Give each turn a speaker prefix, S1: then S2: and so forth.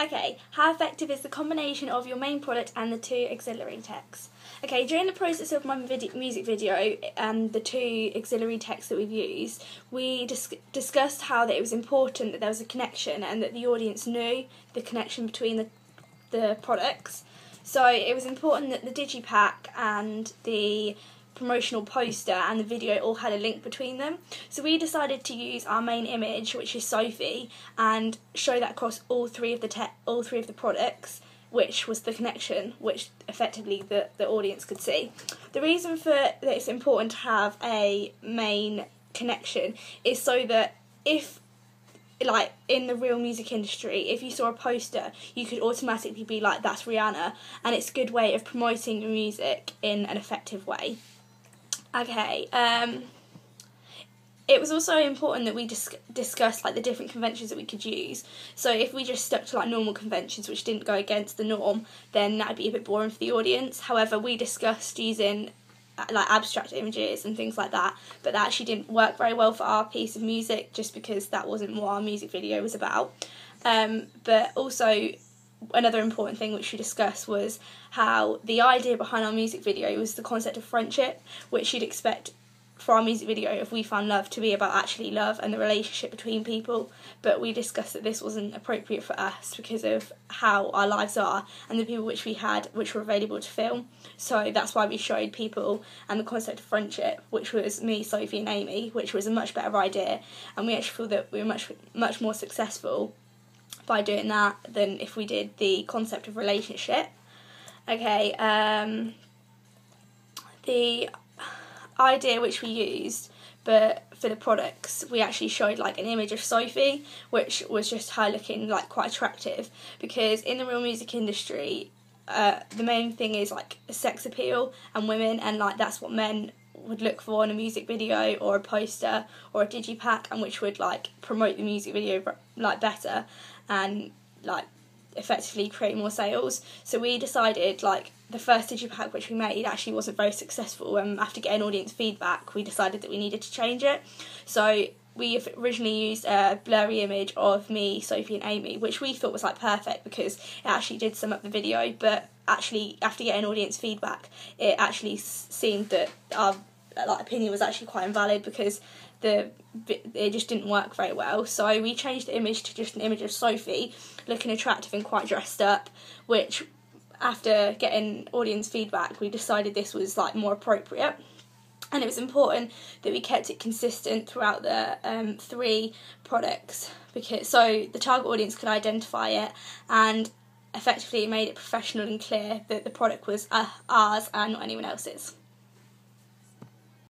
S1: Okay, how effective is the combination of your main product and the two auxiliary texts? Okay, during the process of my music video and the two auxiliary texts that we've used, we discussed how that it was important that there was a connection and that the audience knew the connection between the products. So it was important that the digipack and the promotional poster and the video all had a link between them. So we decided to use our main image, which is Sophie, and show that across all three of the products, which was the connection, which effectively the audience could see. The reason for that it's important to have a main connection is so that if, like in the real music industry, if you saw a poster, you could automatically be like, that's Rihanna, and it's a good way of promoting your music in an effective way. Okay, it was also important that we discuss like the different conventions that we could use. So if we just stuck to like normal conventions which didn't go against the norm, then that'd be a bit boring for the audience. However, we discussed using like abstract images and things like that, but that actually didn't work very well for our piece of music just because that wasn't what our music video was about. But also another important thing which we discussed was how the idea behind our music video was the concept of friendship, which you'd expect for our music video if we found love to be about actually love and the relationship between people, but we discussed that this wasn't appropriate for us because of how our lives are and the people which we had which were available to film. So that's why we showed people and the concept of friendship, which was me, Sophie and Amy, which was a much better idea, and we actually feel that we were much more successful by doing that than if we did the concept of relationship. Okay, the idea which we used, but for the products we actually showed like an image of Sophie, which was just her looking like quite attractive, because in the real music industry the main thing is like sex appeal and women, and like that's what men would look for in a music video or a poster or a digipack, and which would like promote the music video like better and like effectively create more sales. So we decided like the first digipack which we made actually wasn't very successful, and after getting audience feedback we decided that we needed to change it. So we originally used a blurry image of me, Sophie and Amy, which we thought was like perfect because it actually did sum up the video, but actually after getting audience feedback it actually seemed that our like opinion was actually quite invalid because it just didn't work very well. So we changed the image to just an image of Sophie looking attractive and quite dressed up, which after getting audience feedback we decided this was like more appropriate. And it was important that we kept it consistent throughout the three products, because so the target audience could identify it, and effectively it made it professional and clear that the product was ours and not anyone else's.